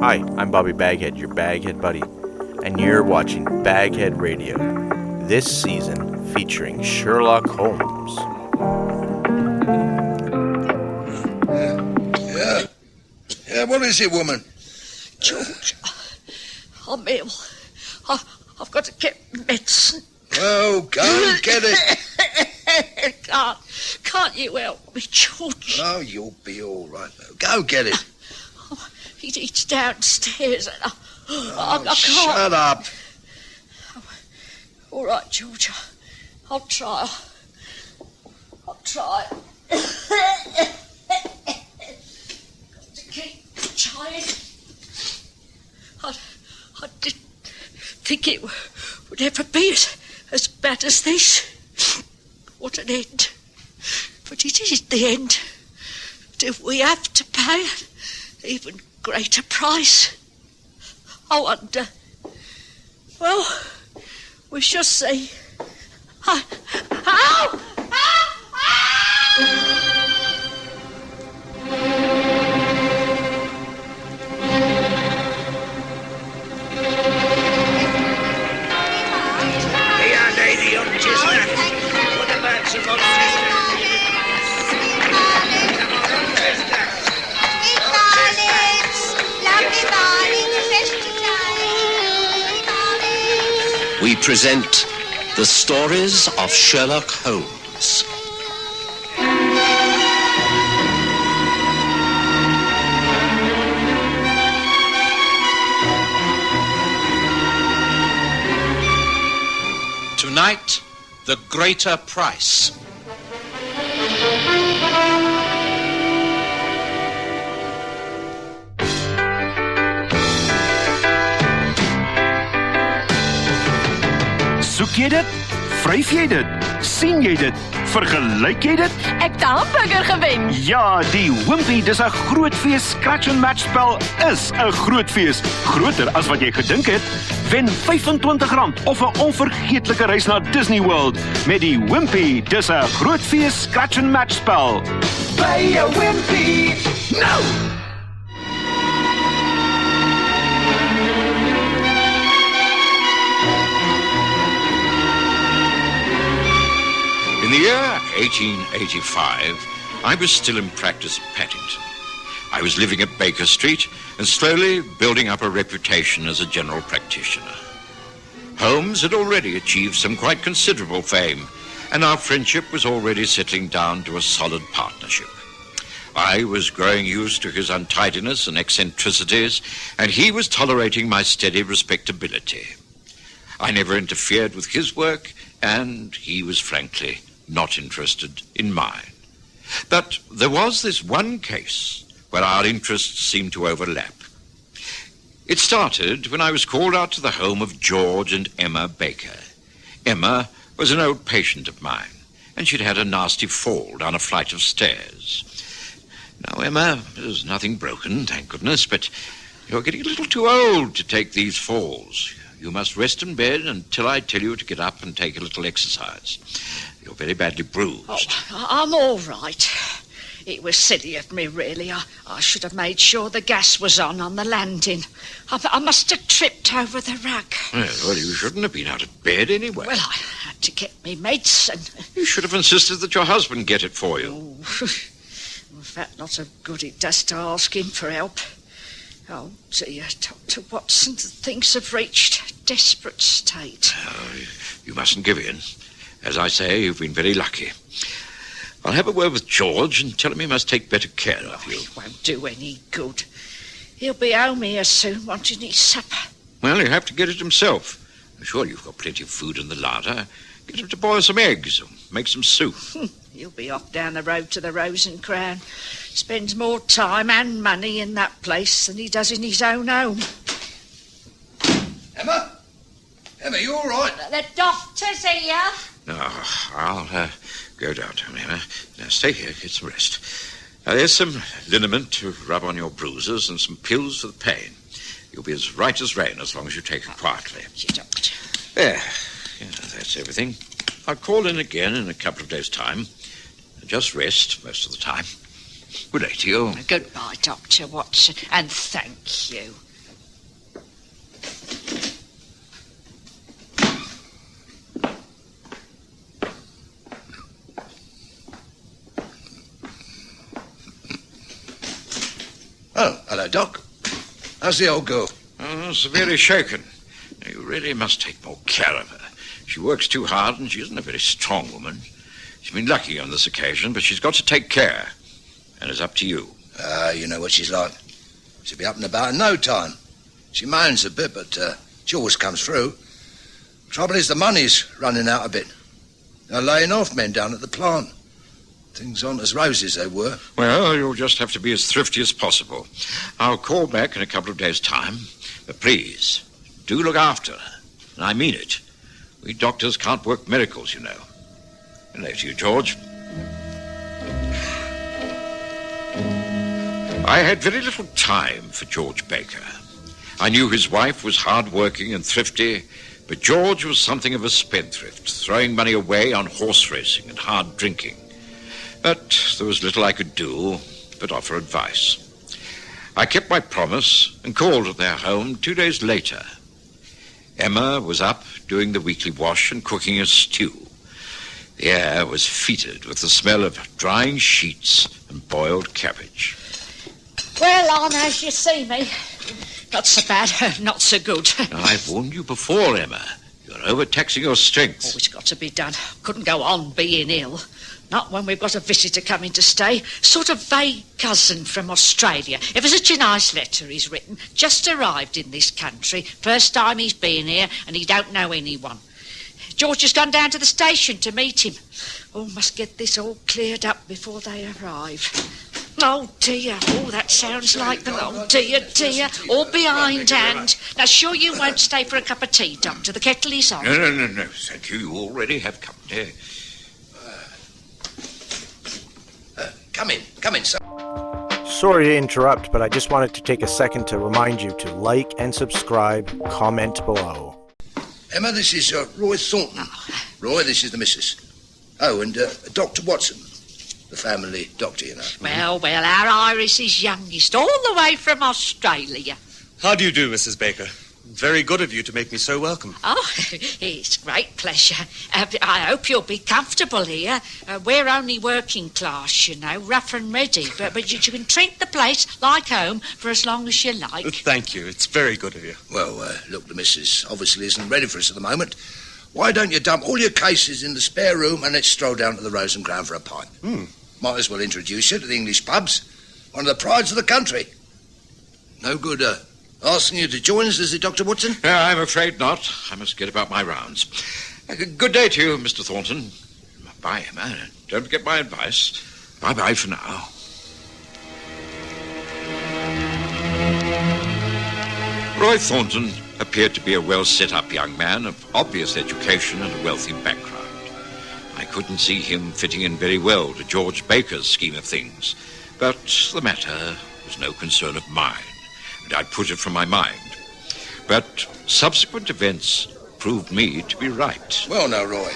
Hi, I'm Bobby Baghead, your Baghead Buddy, and you're watching BagHead Radio, this season featuring Sherlock Holmes. Yeah, what is it, woman? George, I'm ill. I've got to get medicine. Oh, go and get it. Can't you help me, George? Oh, you'll be all right. Go get it. It's downstairs and I can't. Shut up. All right, George. I'll try. Got to keep trying. I didn't think it would ever be as bad as this. What an end. But it is the end. Do we have to pay an even greater price? I wonder. Well, we shall see. Ow! Here, lady on chestnut. What about some more We present the stories of Sherlock Holmes. Tonight, the greater price. Soek jy dit? Vryf jy dit? Sien jy dit? Vergelyk jy dit? Ek het 'n hamburger gewen. Ja, die Wimpy, dis 'n groot fees. Scratch and match spel is 'n groot fees. Groter as wat jy gedink het. Wen R25 of 'n onvergeetlike reis na Disney World met die Wimpy. Dis 'n groot fees scratch and match spel. By 'n Wimpy. Nou! In the year 1885, I was still in practice at Paddington. I was living at Baker Street and slowly building up a reputation as a general practitioner. Holmes had already achieved some quite considerable fame, and our friendship was already settling down to a solid partnership. I was growing used to his untidiness and eccentricities, and he was tolerating my steady respectability. I never interfered with his work, and he was frankly not interested in mine. But there was this one case where our interests seemed to overlap. It started when I was called out to the home of George and Emma Baker. Emma was an old patient of mine, and she'd had a nasty fall down a flight of stairs. Now, Emma, there's nothing broken, thank goodness, but you're getting a little too old to take these falls. You must rest in bed until I tell you to get up and take a little exercise. You're very badly bruised. Oh, I'm all right. It was silly of me, really. I should have made sure the gas was on the landing. I must have tripped over the rug. Well, you shouldn't have been out of bed anyway. Well, I had to get me medicine. You should have insisted that your husband get it for you. Oh, was that not a good it does to ask him for help? Oh, dear, Dr. Watson, things have reached a desperate state. Oh, you mustn't give in. As I say, you've been very lucky. I'll have a word with George and tell him he must take better care of you. It won't do any good. He'll be home here soon, wanting his supper. Well, he'll have to get it himself. I'm sure you've got plenty of food in the larder. Get him to boil some eggs or make some soup. He'll be off down the road to the Rose and Crown. Spends more time and money in that place than he does in his own home. Emma? Emma, you all right? The doctor's here. Oh, I'll go down to him, Emma. Now, stay here, get some rest. Now, there's some liniment to rub on your bruises and some pills for the pain. You'll be as right as rain as long as you take it quietly. Thank you, Doctor. There. Yeah, that's everything. I'll call in again in a couple of days' time. Just rest most of the time. Good day to you. Goodbye, Dr. Watson, and thank you. Oh, hello, Doc. How's the old girl? Oh, severely shaken. You really must take more care of her. She works too hard and she isn't a very strong woman. She's been lucky on this occasion, but she's got to take care. And it's up to you. You know what she's like. She'll be up and about in no time. She moans a bit, but she always comes through. Trouble is the money's running out a bit. They're laying off men down at the plant. Things aren't as rosy as they were. Well, you'll just have to be as thrifty as possible. I'll call back in a couple of days' time. But please, do look after her. And I mean it. We doctors can't work miracles, you know. And later to you, George. I had very little time for George Baker. I knew his wife was hard-working and thrifty, but George was something of a spendthrift, throwing money away on horse racing and hard drinking. But there was little I could do but offer advice. I kept my promise and called at their home 2 days later. Emma was up doing the weekly wash and cooking a stew. The air was fetid with the smell of drying sheets and boiled cabbage. Well, on as you see me. Not so bad, not so good. I've warned you before, Emma. You're overtaxing your strength. Oh, it's got to be done. Couldn't go on being ill. Not when we've got a visitor coming to stay. Sort of vague cousin from Australia. Ever such a nice letter he's written. Just arrived in this country. First time he's been here, and he don't know anyone. George has gone down to the station to meet him. Oh, must get this all cleared up before they arrive. Oh, dear. Oh, that sounds like them. Oh, dear. All behindhand. Now, sure you won't stay for a cup of tea, Doctor? The kettle is on. No. Thank you. You already have company. Come in, sir. Sorry to interrupt, but I just wanted to take a second to remind you to like and subscribe, comment below. Emma, this is Roy Thornton. Roy, this is the missus. Oh, and Dr. Watson, the family doctor, you know. Well, our Iris is youngest, all the way from Australia. How do you do, Mrs. Baker? Very good of you to make me so welcome. Oh, it's a great pleasure. I hope you'll be comfortable here. We're only working class, you know, rough and ready. But you can treat the place like home for as long as you like. Thank you. It's very good of you. Well, look, the missus obviously isn't ready for us at the moment. Why don't you dump all your cases in the spare room and let's stroll down to the Rose and Crown for a pint? Might as well introduce you to the English pubs. One of the prides of the country. No good, asking you to join us, is it, Dr. Watson? I'm afraid not. I must get about my rounds. Good day to you, Mr. Thornton. Bye, Emma. Don't forget my advice. Bye-bye for now. Roy Thornton appeared to be a well-set-up young man of obvious education and a wealthy background. I couldn't see him fitting in very well to George Baker's scheme of things, but the matter was no concern of mine. I put it from my mind. But subsequent events proved me to be right. Well, now, Roy,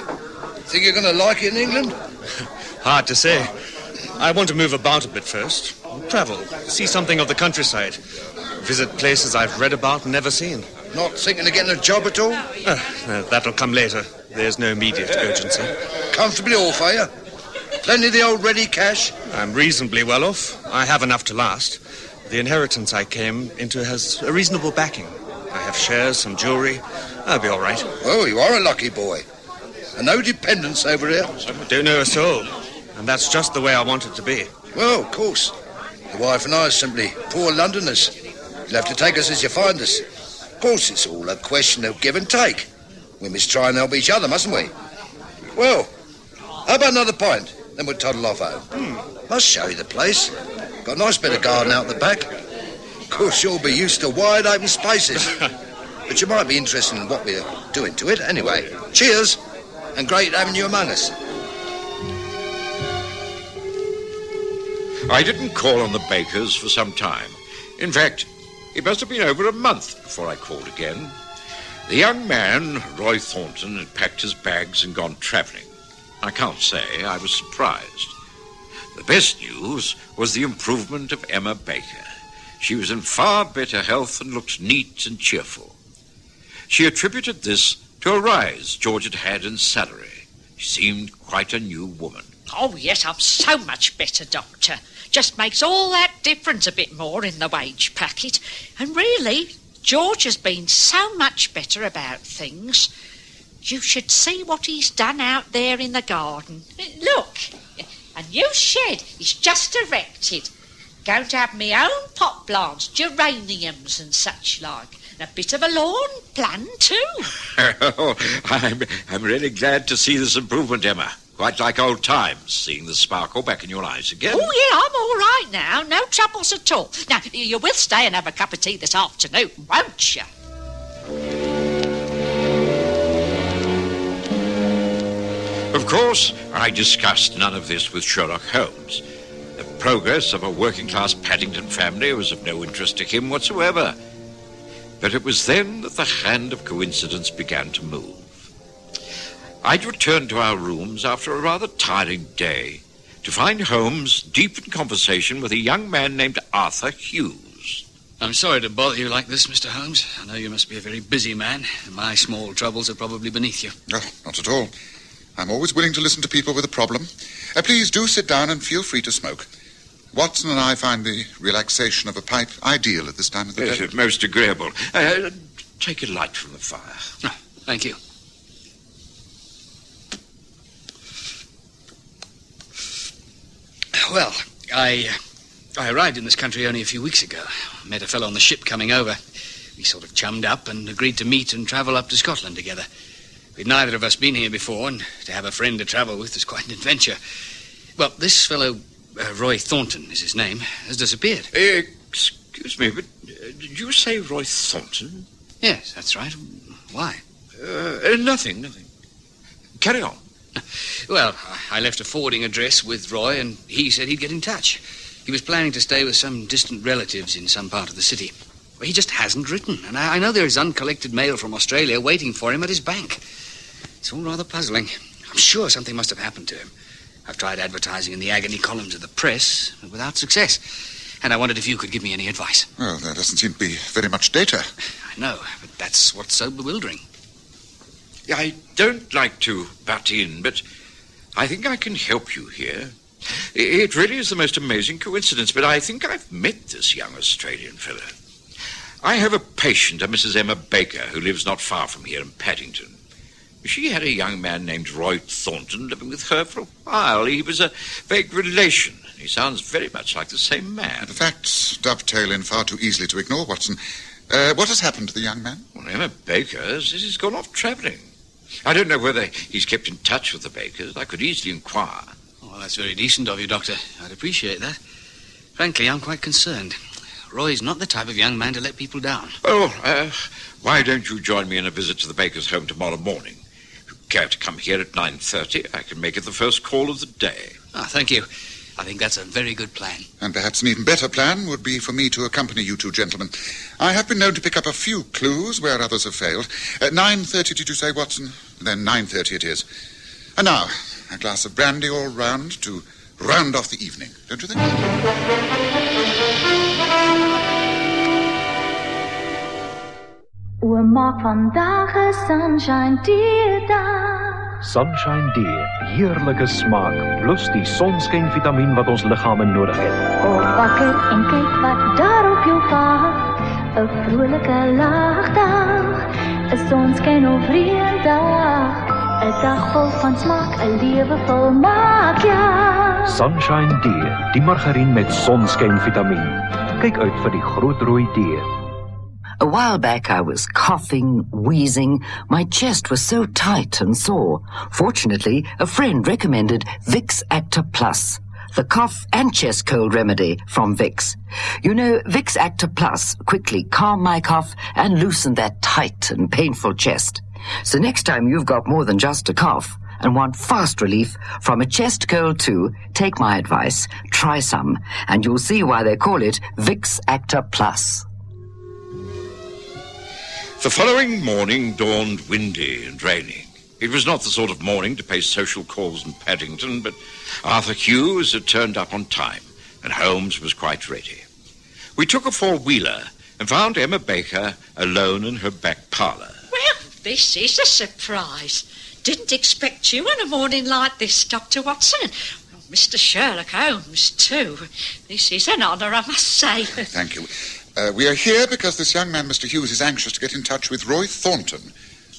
think you're going to like it in England? Hard to say. I want to move about a bit first. Travel, see something of the countryside. Visit places I've read about and never seen. Not thinking of getting a job at all? That'll come later. There's no immediate urgency. Comfortably off, are you? Plenty of the old ready cash? I'm reasonably well off. I have enough to last. The inheritance I came into has a reasonable backing. I have shares, some jewellery. I'll be all right. Oh, you are a lucky boy. And no dependents over here? I don't know a soul. And that's just the way I want it to be. Well, of course. The wife and I are simply poor Londoners. You'll have to take us as you find us. Of course, it's all a question of give and take. We must try and help each other, mustn't we? Well, how about another pint? Then we'll toddle off home. Must show you the place. Got a nice bit of garden out the back. Of course, you'll be used to wide open spaces. But you might be interested in what we're doing to it. Anyway, cheers, and great having you among us. I didn't call on the Bakers for some time. In fact, it must have been over a month before I called again. The young man, Roy Thornton, had packed his bags and gone travelling. I can't say I was surprised. The best news was the improvement of Emma Baker. She was in far better health and looked neat and cheerful. She attributed this to a rise George had had in salary, She seemed quite a new woman. Oh, yes, I'm so much better, Doctor. Just makes all that difference a bit more in the wage packet. And really, George has been so much better about things. You should see what he's done out there in the garden. Look, a new shed is just erected. Going to have me own pot plants, geraniums and such like. And a bit of a lawn plan too. Oh, I'm really glad to see this improvement, Emma. Quite like old times, seeing the sparkle back in your eyes again. Oh, yeah, I'm all right now. No troubles at all. Now, you will stay and have a cup of tea this afternoon, won't you? Of course, I discussed none of this with Sherlock Holmes. The progress of a working-class Paddington family was of no interest to him whatsoever. But it was then that the hand of coincidence began to move. I'd returned to our rooms after a rather tiring day to find Holmes deep in conversation with a young man named Arthur Hughes. I'm sorry to bother you like this, Mr. Holmes. I know you must be a very busy man, and my small troubles are probably beneath you. No, not at all. I'm always willing to listen to people with a problem. Please do sit down and feel free to smoke. Watson and I find the relaxation of a pipe ideal at this time of the day. Yes, most agreeable. Take a light from the fire. Oh, thank you. Well, I arrived in this country only a few weeks ago. Met a fellow on the ship coming over. We sort of chummed up and agreed to meet and travel up to Scotland together. We'd neither of us been here before, and to have a friend to travel with was quite an adventure. Well, this fellow, Roy Thornton is his name, has disappeared. Excuse me, but did you say Roy Thornton? Yes, that's right. Why? Nothing. Carry on. Well, I left a forwarding address with Roy, and he said he'd get in touch. He was planning to stay with some distant relatives in some part of the city. Well, he just hasn't written, and I know there is uncollected mail from Australia waiting for him at his bank. It's all rather puzzling. I'm sure something must have happened to him. I've tried advertising in the agony columns of the press, but without success. And I wondered if you could give me any advice. Well, there doesn't seem to be very much data. I know, but that's what's so bewildering. I don't like to butt in, but I think I can help you here. It really is the most amazing coincidence, but I think I've met this young Australian fellow. I have a patient, a Mrs. Emma Baker, who lives not far from here in Paddington. She had a young man named Roy Thornton living with her for a while. He was a vague relation. He sounds very much like the same man. The facts dovetail in far too easily to ignore, Watson. What has happened to the young man? Well, Emma Baker says he's gone off travelling. I don't know whether he's kept in touch with the Bakers. I could easily inquire. Oh, that's very decent of you, Doctor. I'd appreciate that. Frankly, I'm quite concerned. Roy's not the type of young man to let people down. Oh, why don't you join me in a visit to the Bakers' home tomorrow morning? If you care to come here at 9:30, I can make it the first call of the day. Ah, thank you. I think that's a very good plan. And perhaps an even better plan would be for me to accompany you two gentlemen. I have been known to pick up a few clues where others have failed. At 9:30, did you say, Watson? Then 9:30 it is. And now, a glass of brandy all round to round off the evening, don't you think? We maak vandaag 'n sunshine day. Sunshine D, heerlike smaak, plus die sonskynvitamien wat ons liggame nodig het. Op wakker en kyk wat daar op jou wag. 'n Vrolike lagdag, 'n sonskyn of reëndag. 'n dag vol van smaak, 'n lewe vol maak, ja. Sunshine D, die margarien met sonskynvitamien. Kyk uit vir die groot rooi D. A while back I was coughing, wheezing. My chest was so tight and sore. Fortunately, a friend recommended Vicks Acta Plus, the cough and chest cold remedy from Vicks. You know, Vicks Acta Plus quickly calmed my cough and loosened that tight and painful chest. So next time you've got more than just a cough and want fast relief from a chest cold too, take my advice, try some, and you'll see why they call it Vicks Acta Plus. The following morning dawned windy and raining. It was not the sort of morning to pay social calls in Paddington, but Arthur Hughes had turned up on time, and Holmes was quite ready. We took a four-wheeler and found Emma Baker alone in her back parlour. Well, this is a surprise. didn't expect you on a morning like this, Dr. Watson. Well, Mr. Sherlock Holmes, too. This is an honour, I must say. Thank you. We are here because this young man, Mr. Hughes, is anxious to get in touch with Roy Thornton,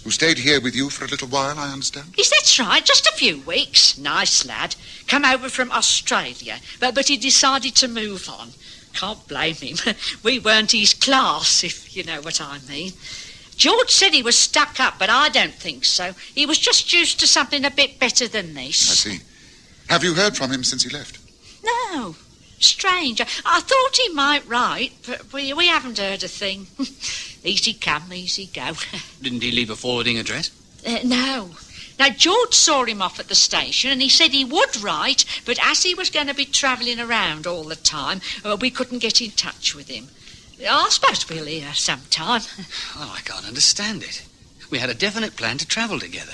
who stayed here with you for a little while, I understand. Yes, that's right. Just a few weeks. Nice lad. Come over from Australia, but he decided to move on. Can't blame him. We weren't his class, if you know what I mean. George said he was stuck up, but I don't think so. He was just used to something a bit better than this. I see. Have you heard from him since he left? No. Strange. I thought he might write, but we haven't heard a thing. Easy come, easy go. Didn't he leave a forwarding address? No. Now, George saw him off at the station and he said he would write, but as he was going to be travelling around all the time, we couldn't get in touch with him. I suppose we'll hear sometime. Oh, I can't understand it. We had a definite plan to travel together.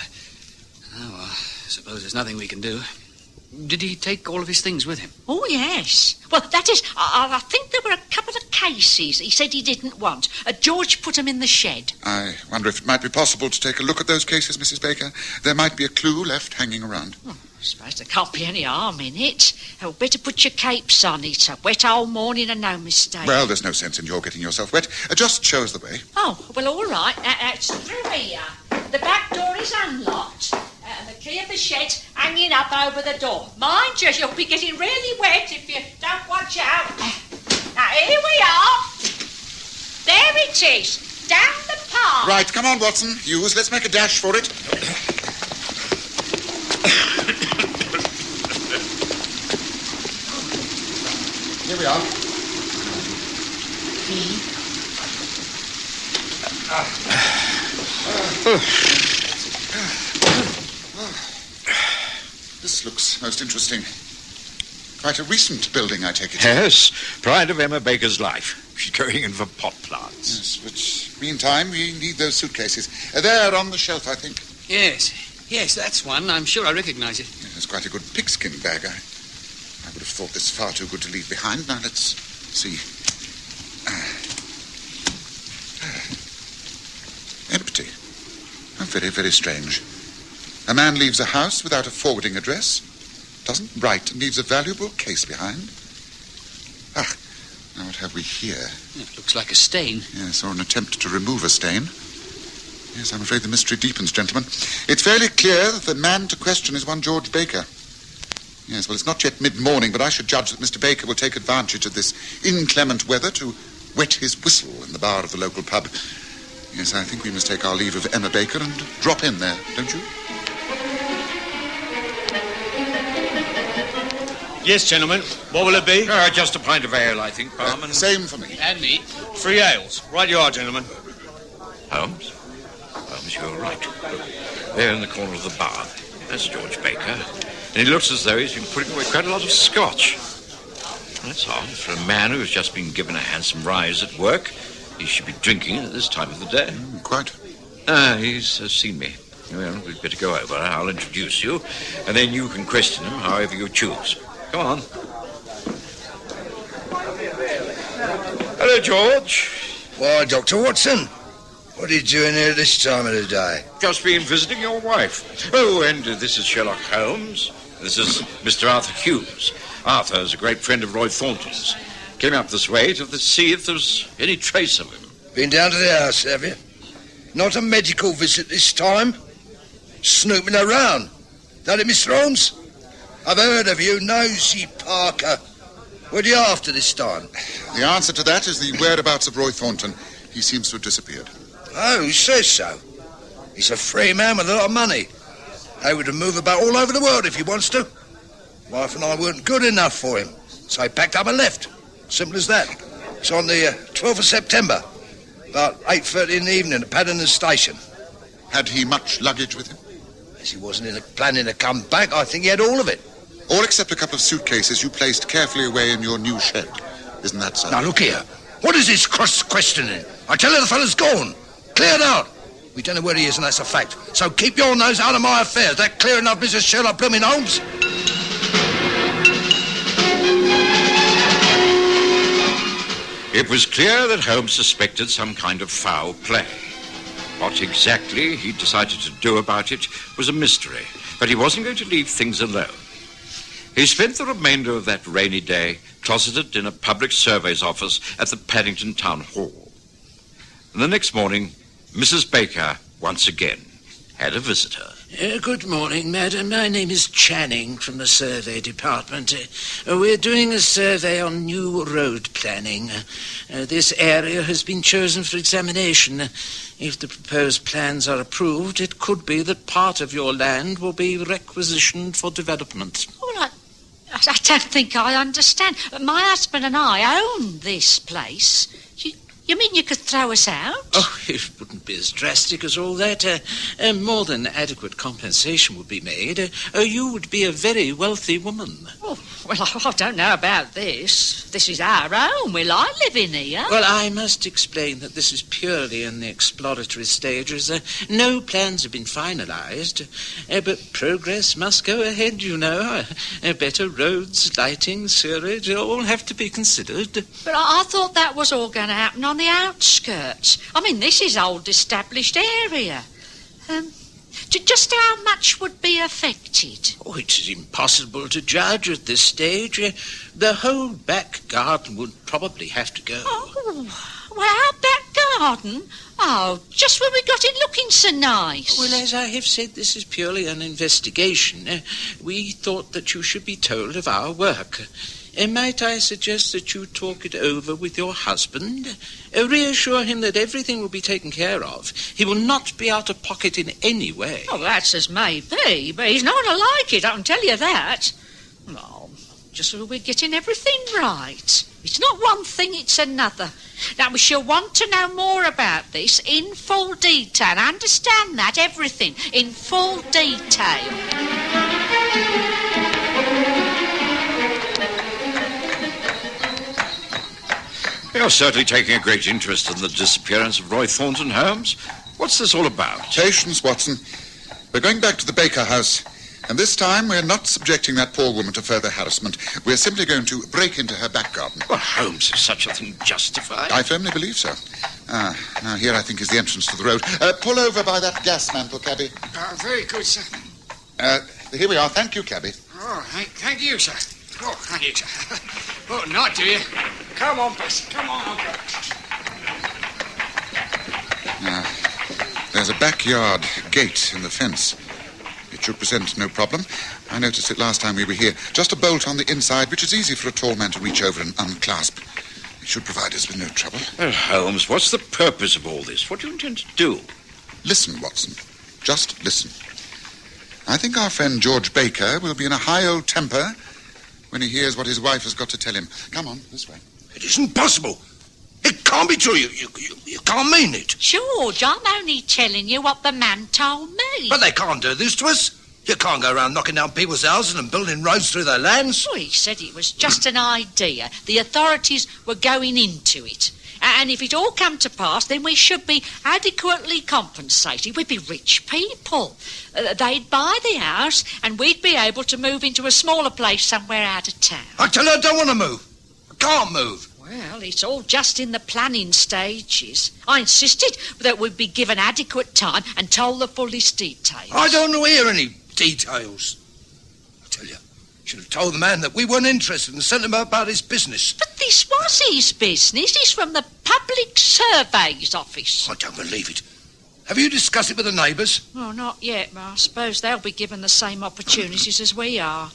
Oh, well, I suppose there's nothing we can do. Did he take all of his things with him? Oh, yes. Well, that is, I think there were a couple of cases he said he didn't want. George put them in the shed. I wonder if it might be possible to take a look at those cases, Mrs. Baker. There might be a clue left hanging around. Oh, I suppose there can't be any harm in it. Oh, better put your capes on. It's a wet old morning and no mistake. Well, there's no sense in your getting yourself wet. Just show us the way. Oh, well, all right. It's through here. The back door is unlocked. And the key of the shed's hanging up over the door. Mind you, you'll be getting really wet if you don't watch out. Now, here we are. There it is. Down the path. Right, come on, Watson. Hughes, let's make a dash for it. Here we are. This looks most interesting. Quite a recent building, I take it. Yes, pride of Emma Baker's life. She's going in for pot plants. Yes, but meantime, we need those suitcases. They're on the shelf, I think. Yes, that's one. I'm sure I recognise it. Yeah, it's quite a good pigskin bag. I would have thought this far too good to leave behind. Now, let's see. Empty. Oh, very, very strange. A man leaves a house without a forwarding address, doesn't write, and leaves a valuable case behind. Now what have we here? It looks like a stain. Yes, or an attempt to remove a stain. Yes, I'm afraid the mystery deepens, gentlemen. It's fairly clear that the man to question is one George Baker. Yes, well, it's not yet mid-morning, but I should judge that Mr. Baker will take advantage of this inclement weather to wet his whistle in the bar of the local pub. Yes, I think we must take our leave of Emma Baker and drop in there, don't you? Yes, gentlemen. What will it be? Just a pint of ale, I think, Barman. Same for me. And me. 3 ales. Right you are, gentlemen. Holmes? Holmes, you're right. Look, there in the corner of the bar. That's George Baker. And he looks as though he's been putting away quite a lot of scotch. That's odd. For a man who's just been given a handsome rise at work, he should be drinking at this time of the day. Quite. He's seen me. Well, we'd better go over. I'll introduce you, and then you can question him however you choose. Come on. Hello, George. Why, Dr. Watson, what are you doing here this time of the day? Just been visiting your wife. Oh, and this is Sherlock Holmes. This is Mr. Arthur Hughes. Arthur is a great friend of Roy Thornton's. Came up this way to see if there's any trace of him. Been down to the house, have you? Not a medical visit this time? Snooping around. That it, Mr. Holmes? I've heard of you, Nosy Parker. What are you after this time? The answer to that is the whereabouts of Roy Thornton. He seems to have disappeared. Oh, who says so? He's a free man with a lot of money. Able to move about all over the world if he wants to. Wife and I weren't good enough for him, so he packed up and left. Simple as that. It's on the 12th of September, about 8:30 in the evening at Paddington Station. Had he much luggage with him? As he wasn't planning to come back, I think he had all of it. All except a couple of suitcases you placed carefully away in your new shed. Isn't that so? Now, look here. What is this cross-questioning? I tell you the fella's gone. Cleared out. We don't know where he is, and that's a fact. So keep your nose out of my affairs. That clear enough, Mrs. Sherlock Blooming Holmes? It was clear that Holmes suspected some kind of foul play. What exactly he decided to do about it was a mystery, but he wasn't going to leave things alone. He spent the remainder of that rainy day closeted in a public surveys office at the Paddington Town Hall. And the next morning, Mrs. Baker, once again, had a visitor. Good morning, madam. My name is Channing from the survey department. We're doing a survey on new road planning. This area has been chosen for examination. If the proposed plans are approved, it could be that part of your land will be requisitioned for development. Well, I don't think I understand. My husband and I own this place. You mean you could throw us out? Oh, it wouldn't be as drastic as all that. More than adequate compensation would be made. You would be a very wealthy woman. Oh, well, I don't know about this. This is our home. We like living here. Well, I must explain that this is purely in the exploratory stages. No plans have been finalised. But progress must go ahead, you know. Better roads, lighting, sewerage, all have to be considered. But I thought that was all going to happen on the outskirts. I mean, this is old established area. Just how much would be affected? Oh, it is impossible to judge at this stage. The whole back garden would probably have to go. Oh, well, our back garden? Oh, just when we got it looking so nice. Well, as I have said, this is purely an investigation. We thought that you should be told of our work. Might I suggest that you talk it over with your husband? Reassure him that everything will be taken care of. He will not be out of pocket in any way. Oh, that's as may be, but he's not going to like it, I can tell you that. Oh, just so we're getting everything right. It's not one thing, it's another. Now, we shall want to know more about this in full detail. Understand that, everything, in full detail. You're certainly taking a great interest in the disappearance of Roy Thornton, Holmes. What's this all about? Patience, Watson. We're going back to the Baker house, and this time we're not subjecting that poor woman to further harassment. We're simply going to break into her back garden. Well, Holmes, is such a thing justified? I firmly believe so. Now here I think is the entrance to the road. Pull over by that gas mantle, cabby. Very good, sir. Here we are. Thank you, cabby. Oh, thank you, sir. Oh, thank you, sir. Oh, not do you? Come on, boss. Come on. There's a backyard gate in the fence. It should present no problem. I noticed it last time we were here. Just a bolt on the inside, which is easy for a tall man to reach over and unclasp. It should provide us with no trouble. Well, Holmes, what's the purpose of all this? What do you intend to do? Listen, Watson. Just listen. I think our friend George Baker will be in a high old temper when he hears what his wife has got to tell him. Come on, this way. It isn't possible. It can't be true. You can't mean it. George, I'm only telling you what the man told me. But they can't do this to us. You can't go around knocking down people's houses and building roads through their lands. Well, he said it was just an idea. The authorities were going into it. And if it all come to pass, then we should be adequately compensated. We'd be rich people. They'd buy the house, and we'd be able to move into a smaller place somewhere out of town. I tell you, I don't want to move. I can't move. Well, it's all just in the planning stages. I insisted that we'd be given adequate time and told the fullest details. I don't know hear any details. I tell you, should have told the man that we weren't interested and sent him about his business. But this was his business. He's from the Public Surveys Office. I don't believe it. Have you discussed it with the neighbours? Oh, not yet, but I suppose they'll be given the same opportunities as we are.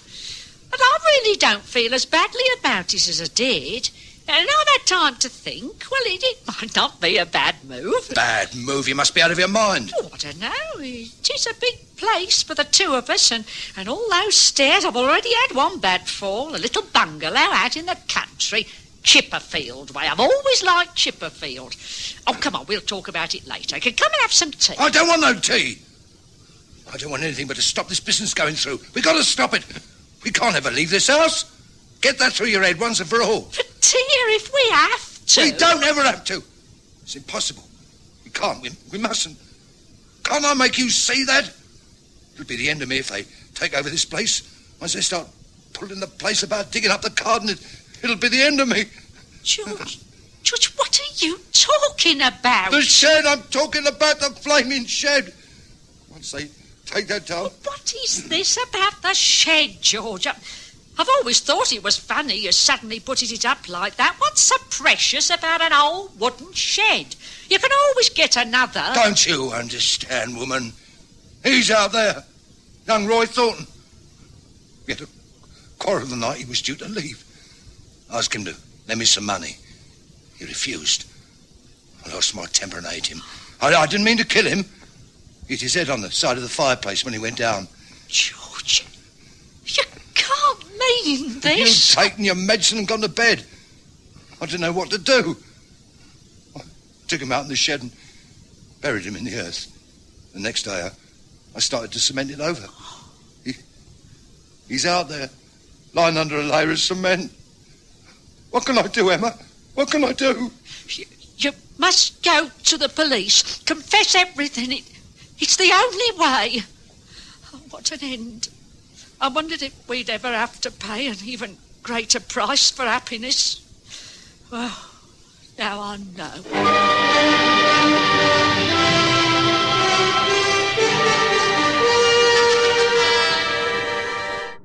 But I really don't feel as badly about it as I did. And I've had time to think. Well, it might not be a bad move. Bad move? You must be out of your mind. Oh, I don't know. It is a big place for the two of us, and all those stairs. I've already had one bad fall. A little bungalow out in the country. Chipperfield way. I've always liked Chipperfield. Oh, come on, we'll talk about it later. Come and have some tea. I don't want no tea. I don't want anything but to stop this business going through. We've got to stop it. We can't ever leave this house. Get that through your head once and for all. But, dear, if we have to... We don't ever have to. It's impossible. We can't. We mustn't. Can't I make you see that? It'll be the end of me if they take over this place. Once they start pulling the place about, digging up the garden, it'll be the end of me. George, what are you talking about? The shed, I'm talking about the flaming shed. Once they take that down... What is this about the shed, George? I've always thought it was funny you suddenly putting it up like that. What's so precious about an old wooden shed? You can always get another. Don't you understand, woman? He's out there. Young Roy Thornton. We had a quarrel the night he was due to leave. I asked him to lend me some money. He refused. I lost my temper and ate him. I didn't mean to kill him. He hit his head on the side of the fireplace when he went down. George, you can't mean this. You've taken your medicine and gone to bed. I didn't know what to do. I took him out in the shed and buried him in the earth. The next day, I started to cement it over. He's out there, lying under a layer of cement. What can I do, Emma? What can I do? You must go to the police. Confess everything. It's the only way. Oh, what an end. I wondered if we'd ever have to pay an even greater price for happiness. Well, now I know.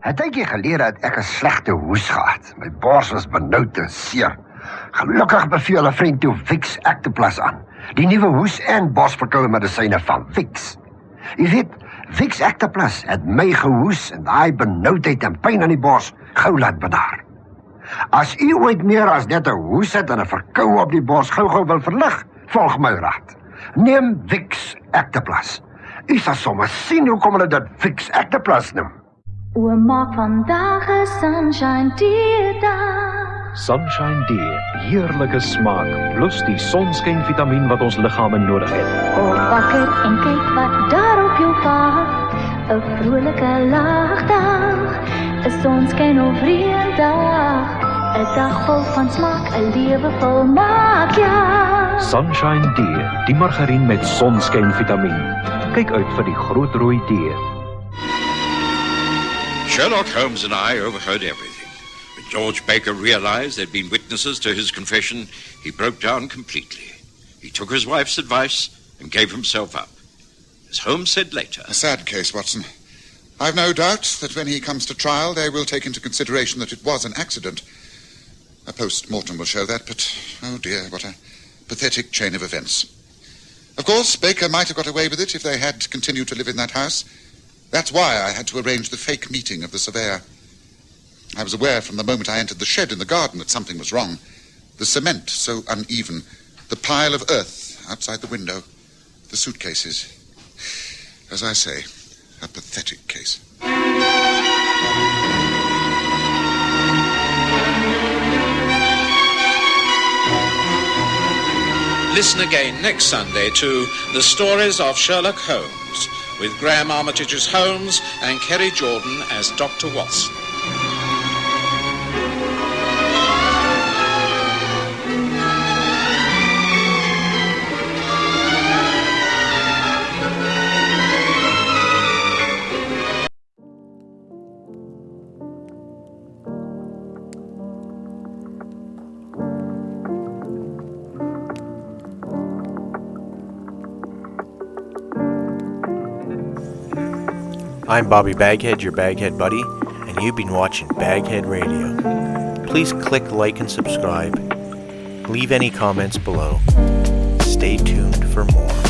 Het tydjie gelede het ek 'n slegte hoes gehad. My bors was benoud en seer. Gelukkig beveel 'n vriend toe Vicks Actoplas aan. Die nuwe hoes- en borsverkoue medisyne van Vicks. Jy weet, Vicks Actoplas het my gehoes en daai benoudheid en pyn aan die bors gou laat bedaar. As u ooit meer as net 'n hoes het en 'n verkoue op die bors gou wil verlig, volg my raad. Neem Vicks Actoplas. U sal sommer sien hoekom hulle dit Vicks Actoplas noem. O, maak vandag 'n sunshine diedag. Sunshine D, heerlike smaak, plus die sonskynvitamien wat ons liggame nodig het. Kom wakker en kyk wat daar op jou wag. 'n Vrolike lagdag, 'n sonskyn of reëndag, 'n dag vol van smaak, 'n lewe vol maak, ja. Sunshine D, die margarien met sonskynvitamien. Kyk uit vir die groot rooi D. Sherlock Holmes and I overheard everything. When George Baker realized they'd been witnesses to his confession, he broke down completely. He took his wife's advice and gave himself up. As Holmes said later... A sad case, Watson. I've no doubt that when he comes to trial, they will take into consideration that it was an accident. A post-mortem will show that, but, oh dear, what a pathetic chain of events. Of course, Baker might have got away with it if they had continued to live in that house. That's why I had to arrange the fake meeting of the surveyor. I was aware from the moment I entered the shed in the garden that something was wrong. The cement so uneven, the pile of earth outside the window, the suitcases. As I say, a pathetic case. Listen again next Sunday to The Stories of Sherlock Holmes, with Graham Armitage as Holmes and Kerry Jordan as Dr. Watson. I'm Bobby Baghead, your Baghead Buddy, and you've been watching BagHead Radio. Please click like and subscribe. Leave any comments below. Stay tuned for more.